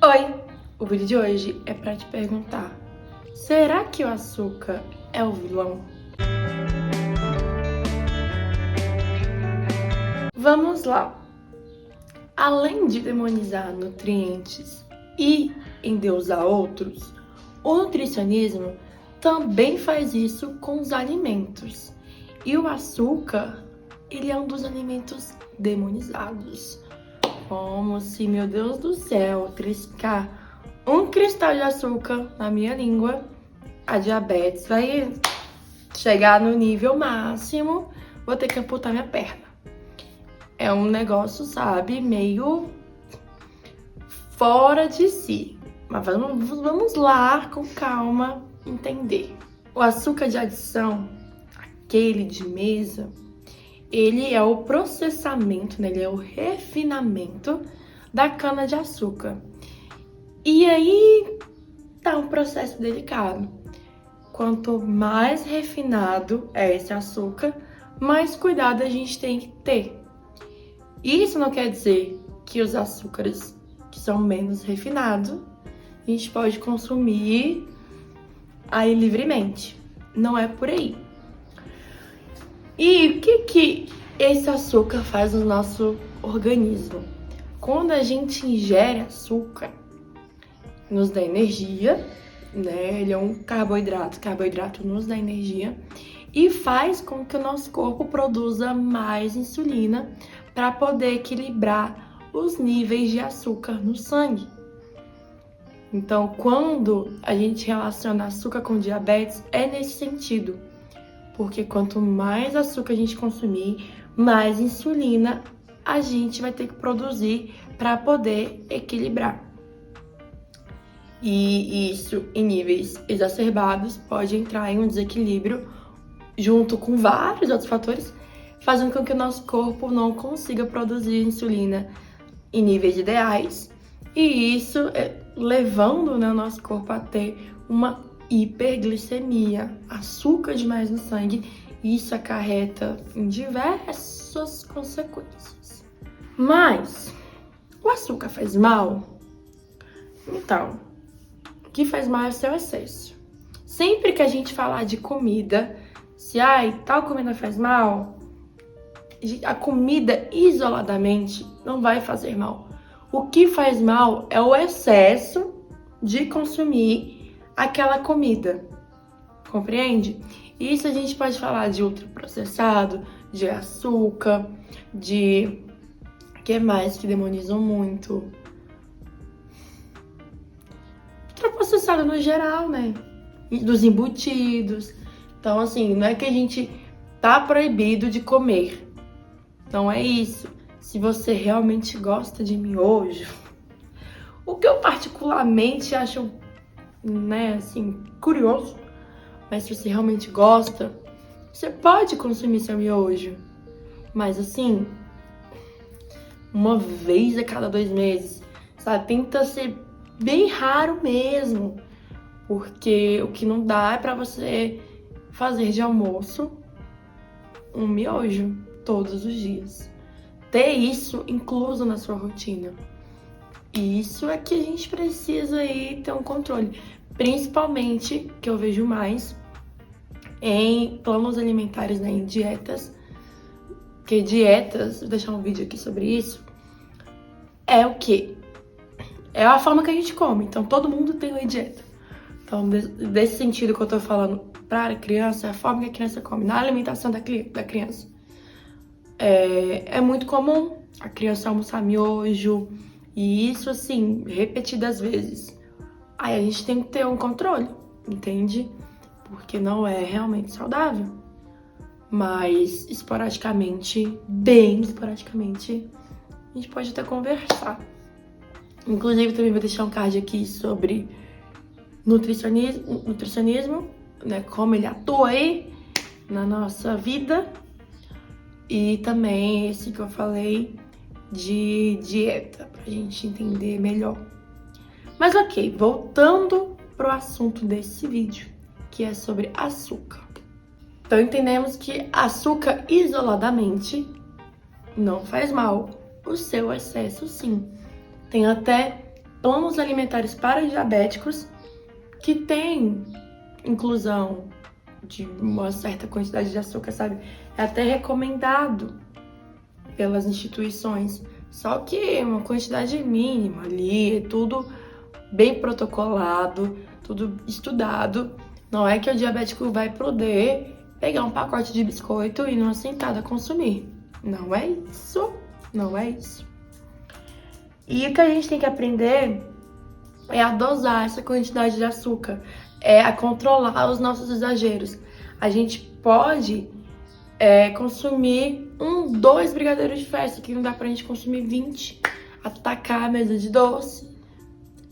Oi! O vídeo de hoje é pra te perguntar: será que o açúcar é o vilão? Vamos lá! Além de demonizar nutrientes e endeusar outros, o nutricionismo também faz isso com os alimentos. E o açúcar, ele é um dos alimentos demonizados. Como se, meu Deus do céu, triscar um cristal de açúcar na minha língua, a diabetes vai chegar no nível máximo, vou ter que amputar minha perna. É um negócio, sabe, meio fora de si. Mas vamos lá, com calma, entender. O açúcar de adição, aquele de mesa, ele é o processamento, né? Ele é o refinamento da cana-de-açúcar. E aí tá um processo delicado. Quanto mais refinado é esse açúcar, mais cuidado a gente tem que ter. Isso não quer dizer que os açúcares que são menos refinados, a gente pode consumir aí livremente. Não é por aí. E o que esse açúcar faz no nosso organismo? Quando a gente ingere açúcar, nos dá energia, né? Ele é um carboidrato nos dá energia e faz com que o nosso corpo produza mais insulina para poder equilibrar os níveis de açúcar no sangue. Então, quando a gente relaciona açúcar com diabetes, é nesse sentido. Porque quanto mais açúcar a gente consumir, mais insulina a gente vai ter que produzir para poder equilibrar. E isso, em níveis exacerbados, pode entrar em um desequilíbrio junto com vários outros fatores, fazendo com que o nosso corpo não consiga produzir insulina em níveis ideais. E isso levando, né, o nosso corpo a ter uma hiperglicemia, açúcar demais no sangue, e isso acarreta em diversas consequências. Mas o açúcar faz mal? Então, o que faz mal é o seu excesso. Sempre que a gente falar de comida, se tal comida faz mal, a comida isoladamente não vai fazer mal. O que faz mal é o excesso de consumir aquela comida, compreende? Isso a gente pode falar de ultraprocessado, de açúcar, de que mais que demonizam muito? Ultraprocessado no geral, né? Dos embutidos. Então, assim, não é que a gente tá proibido de comer. Não é isso. Se você realmente gosta de miojo, o que eu particularmente acho, né, assim, curioso, mas se você realmente gosta, você pode consumir seu miojo, mas assim, uma vez a cada 2 meses, sabe? Tenta ser bem raro mesmo, porque o que não dá é pra você fazer de almoço um miojo todos os dias. Ter isso incluso na sua rotina. E isso é que a gente precisa aí ter um controle. Principalmente, que eu vejo mais em planos alimentares, né, em dietas. Porque dietas, vou deixar um vídeo aqui sobre isso, é o quê? É a forma que a gente come. Então, todo mundo tem uma dieta. Então, desse sentido que eu tô falando para a criança, é a forma que a criança come, na alimentação da criança. É muito comum a criança almoçar miojo, e isso, assim, repetidas vezes. Aí a gente tem que ter um controle, entende? Porque não é realmente saudável. Mas esporadicamente, bem esporadicamente, a gente pode até conversar. Inclusive, também vou deixar um card aqui sobre nutricionismo, né? Como ele atua aí na nossa vida. E também esse que eu falei de dieta, pra gente entender melhor. Mas ok, voltando pro assunto desse vídeo, que é sobre açúcar. Então entendemos que açúcar isoladamente não faz mal, o seu excesso sim. Tem até planos alimentares para diabéticos que tem inclusão de uma certa quantidade de açúcar, sabe? É até recomendado pelas instituições, só que é uma quantidade mínima ali, é tudo bem protocolado, tudo estudado. Não é que o diabético vai poder pegar um pacote de biscoito e numa sentada consumir. Não é isso, não é isso. E o que a gente tem que aprender é a dosar essa quantidade de açúcar, é a controlar os nossos exageros. A gente pode consumir 2 brigadeiros de festa, que não dá pra gente consumir 20, atacar a mesa de doce,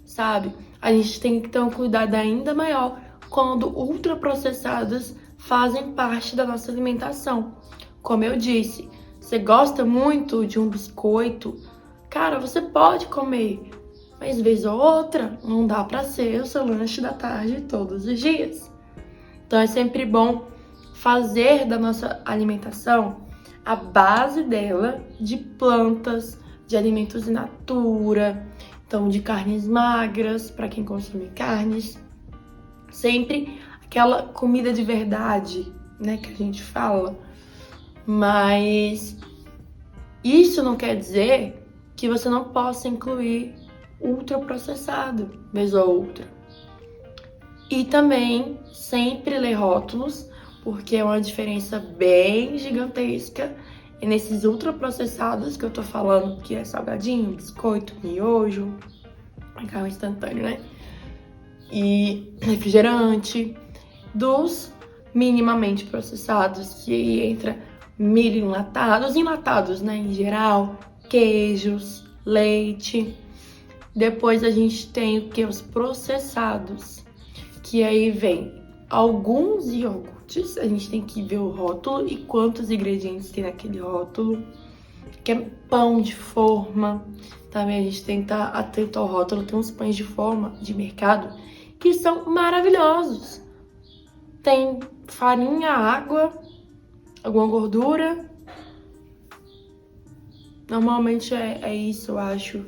sabe? A gente tem que ter um cuidado ainda maior quando ultraprocessados fazem parte da nossa alimentação. Como eu disse, você gosta muito de um biscoito, cara, você pode comer, mas vez ou outra, não dá pra ser o seu lanche da tarde todos os dias. Então é sempre bom fazer da nossa alimentação a base dela de plantas, de alimentos in natura, então de carnes magras, para quem consome carnes. Sempre aquela comida de verdade, né, que a gente fala. Mas isso não quer dizer que você não possa incluir ultraprocessado, vez ou outra. E também sempre ler rótulos, porque é uma diferença bem gigantesca nesses ultraprocessados que eu tô falando, que é salgadinho, biscoito, miojo, macarrão instantâneo, né? E refrigerante, dos minimamente processados, que entra milho enlatados, né, em geral, queijos, leite. Depois a gente tem o que? Os processados, que aí vem alguns iogurtes, a gente tem que ver o rótulo e quantos ingredientes tem naquele rótulo, que é pão de forma, também a gente tem que estar atento ao rótulo. Tem uns pães de forma de mercado que são maravilhosos, tem farinha, água, alguma gordura, normalmente é isso, eu acho,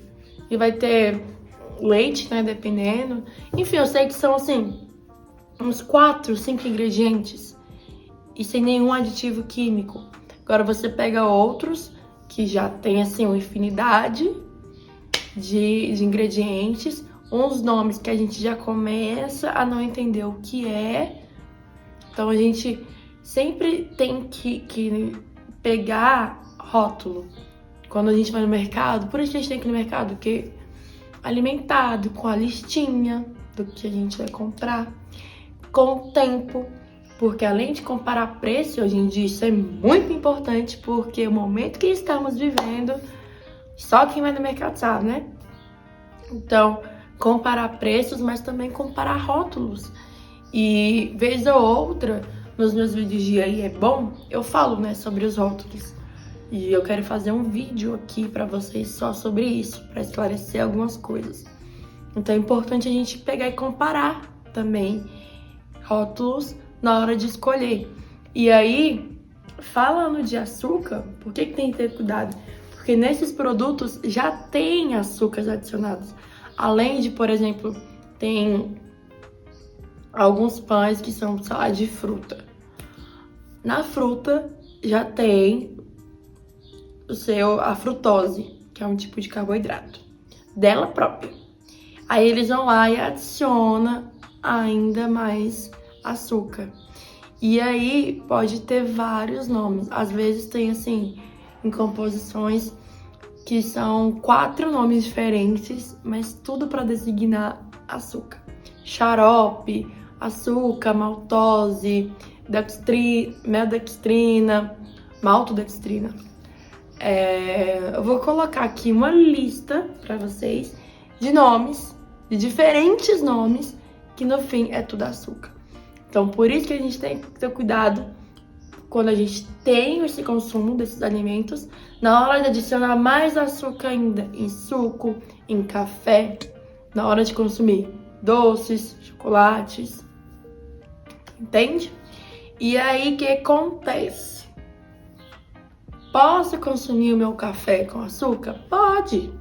e vai ter leite, né, dependendo. Enfim, eu sei que são assim uns 4, 5 ingredientes e sem nenhum aditivo químico. Agora você pega outros que já tem assim uma infinidade de ingredientes, uns nomes que a gente já começa a não entender o que é. Então a gente sempre tem que pegar rótulo quando a gente vai no mercado. Por isso que a gente tem que ir no mercado, porque alimentado com a listinha do que a gente vai comprar, com o tempo, porque além de comparar preço, hoje em dia isso é muito importante, porque o momento que estamos vivendo, só quem vai no mercado sabe, né? Então, comparar preços, mas também comparar rótulos. E vez ou outra, nos meus vídeos de aí é bom, eu falo, né, sobre os rótulos. E eu quero fazer um vídeo aqui pra vocês só sobre isso, pra esclarecer algumas coisas. Então é importante a gente pegar e comparar também rótulos na hora de escolher. E aí, falando de açúcar, por que tem que ter cuidado? Porque nesses produtos já tem açúcares adicionados. Além de, por exemplo, tem alguns pães que são salada de fruta. Na fruta já tem a frutose, que é um tipo de carboidrato dela própria. Aí eles vão lá e adicionam ainda mais açúcar. E aí pode ter vários nomes. Às vezes tem assim, em composições que são 4 nomes diferentes, mas tudo para designar açúcar. Xarope, açúcar, maltose, meldextrina, maltodextrina. Eu vou colocar aqui uma lista para vocês de nomes, de diferentes nomes, que no fim é tudo açúcar. Então, por isso que a gente tem que ter cuidado quando a gente tem esse consumo desses alimentos, na hora de adicionar mais açúcar ainda em suco, em café, na hora de consumir doces, chocolates, entende? E aí, o que acontece? Posso consumir o meu café com açúcar? Pode,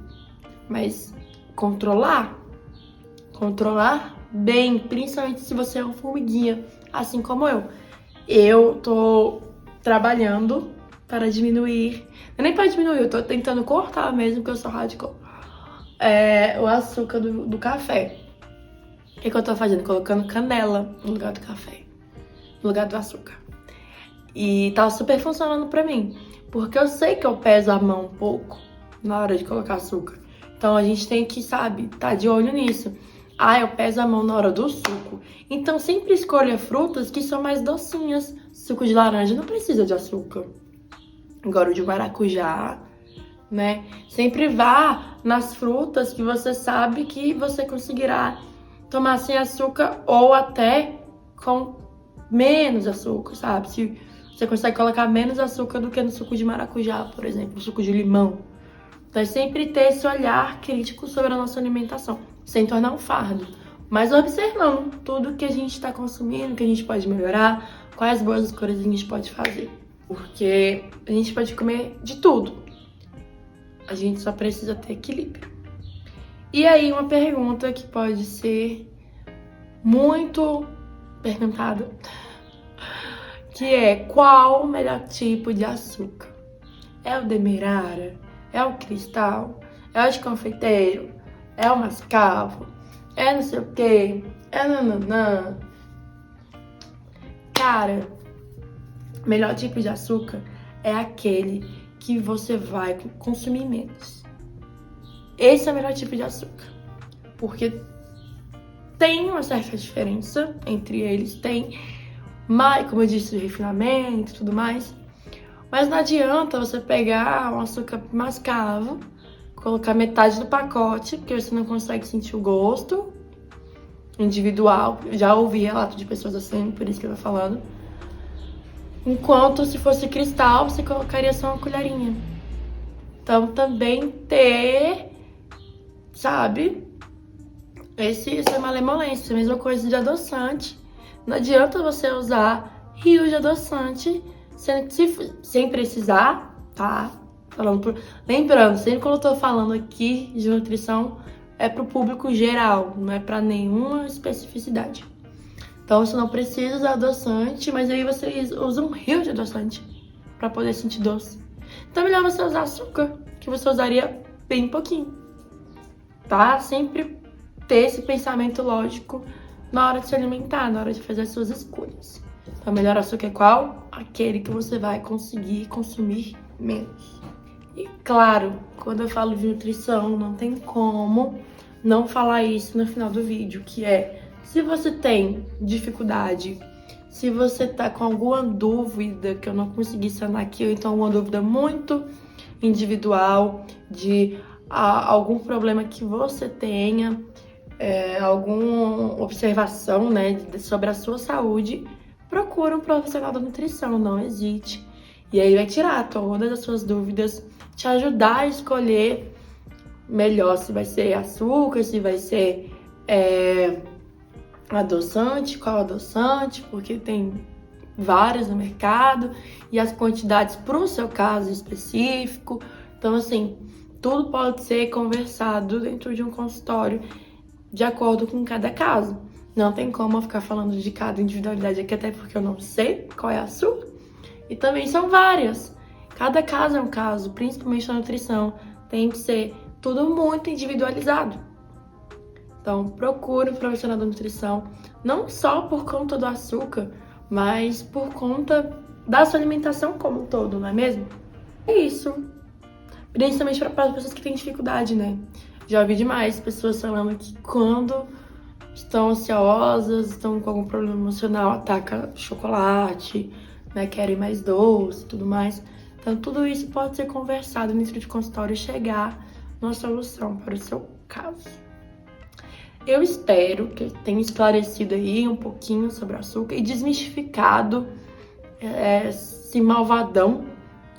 mas controlar. Controlar bem, principalmente se você é uma formiguinha, assim como eu. Eu tô trabalhando para diminuir, nem para diminuir, eu tô tentando cortar mesmo, porque eu sou radical, o açúcar do café. O que eu tô fazendo? Colocando canela no lugar do café, no lugar do açúcar. E tá super funcionando pra mim, porque eu sei que eu peso a mão um pouco na hora de colocar açúcar. Então a gente tem que, sabe, tá de olho nisso. Eu peso a mão na hora do suco. Então sempre escolha frutas que são mais docinhas. Suco de laranja não precisa de açúcar. Agora o de maracujá, né? Sempre vá nas frutas que você sabe que você conseguirá tomar sem açúcar ou até com menos açúcar, sabe? Se você consegue colocar menos açúcar do que no suco de maracujá, por exemplo, no suco de limão. Então é sempre ter esse olhar crítico sobre a nossa alimentação, sem tornar um fardo, mas observando tudo que a gente está consumindo, que a gente pode melhorar, quais boas escolhas a gente pode fazer. Porque a gente pode comer de tudo, a gente só precisa ter equilíbrio. E aí uma pergunta que pode ser muito perguntada, que é: qual o melhor tipo de açúcar? É o demerara? É o cristal? É o de confeiteiro? É o mascavo? É não sei o que? É nananã? Cara, o melhor tipo de açúcar é aquele que você vai consumir menos. Esse é o melhor tipo de açúcar, porque tem uma certa diferença entre eles, tem mais, como eu disse, refinamento e tudo mais. Mas não adianta você pegar um açúcar mascavo, colocar metade do pacote, porque você não consegue sentir o gosto individual. Já ouvi relato de pessoas assim, por isso que eu tô falando. Enquanto se fosse cristal, você colocaria só uma colherinha. Então também ter, sabe, essa malemolência, a mesma coisa de adoçante. Não adianta você usar rios de adoçante sem precisar, tá? Lembrando, sempre quando eu tô falando aqui de nutrição, é pro público geral, não é pra nenhuma especificidade. Então você não precisa usar adoçante, mas aí você usa um rio de adoçante pra poder sentir doce. Então é melhor você usar açúcar, que você usaria bem pouquinho, tá? Sempre ter esse pensamento lógico na hora de se alimentar, na hora de fazer as suas escolhas. Então, o melhor açúcar é qual? Aquele que você vai conseguir consumir menos. E claro, quando eu falo de nutrição, não tem como não falar isso no final do vídeo, que é: se você tem dificuldade, se você tá com alguma dúvida que eu não consegui sanar aqui, ou então uma dúvida muito individual de algum problema que você tenha, alguma observação, né, sobre a sua saúde, procura um profissional da nutrição, não hesite. E aí vai tirar todas as suas dúvidas, te ajudar a escolher melhor se vai ser açúcar, se vai ser adoçante, qual adoçante, porque tem vários no mercado, e as quantidades para o seu caso específico. Então, assim, tudo pode ser conversado dentro de um consultório de acordo com cada caso. Não tem como eu ficar falando de cada individualidade aqui, até porque eu não sei qual é a sua. E também são várias. Cada caso é um caso, principalmente na nutrição. Tem que ser tudo muito individualizado. Então, procure um profissional da nutrição, não só por conta do açúcar, mas por conta da sua alimentação como um todo, não é mesmo? É isso. Principalmente para as pessoas que têm dificuldade, né? Já ouvi demais pessoas falando que quando estão ansiosas, estão com algum problema emocional, ataca chocolate, né? Querem mais doce e tudo mais. Então, tudo isso pode ser conversado dentro de consultório e chegar numa solução para o seu caso. Eu espero que eu tenha esclarecido aí um pouquinho sobre o açúcar e desmistificado esse malvadão,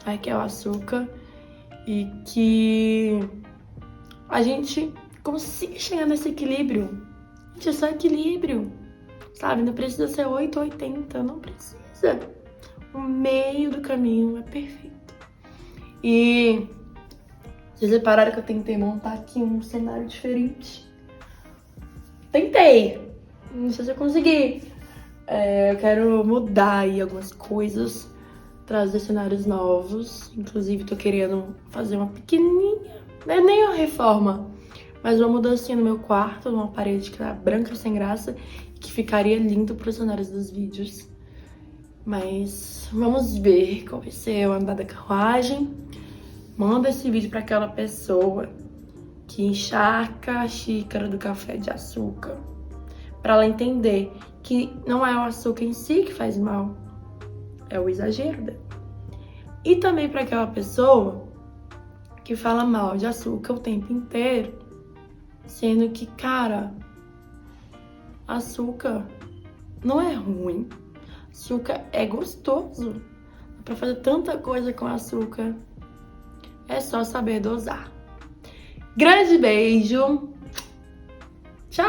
né, que é o açúcar, e que a gente consiga chegar nesse equilíbrio. Gente, é só equilíbrio, sabe? Não precisa ser 8 ou 80, não precisa. O meio do caminho é perfeito. E Vocês repararam que eu tentei montar aqui um cenário diferente? Tentei! Não sei se eu consegui. Eu quero mudar aí algumas coisas, trazer cenários novos. Inclusive, tô querendo fazer uma pequenininha, não é nem uma reforma, mas uma mudancinha no meu quarto, uma parede que tá branca sem graça, que ficaria lindo pros cenários dos vídeos. Mas vamos ver qual vai ser o andar da carruagem. Manda esse vídeo pra aquela pessoa que encharca a xícara do café de açúcar, pra ela entender que não é o açúcar em si que faz mal, é o exagero dela. E também pra aquela pessoa que fala mal de açúcar o tempo inteiro, sendo que, cara, açúcar não é ruim. Açúcar é gostoso. Dá pra fazer tanta coisa com açúcar. É só saber dosar. Grande beijo. Tchau!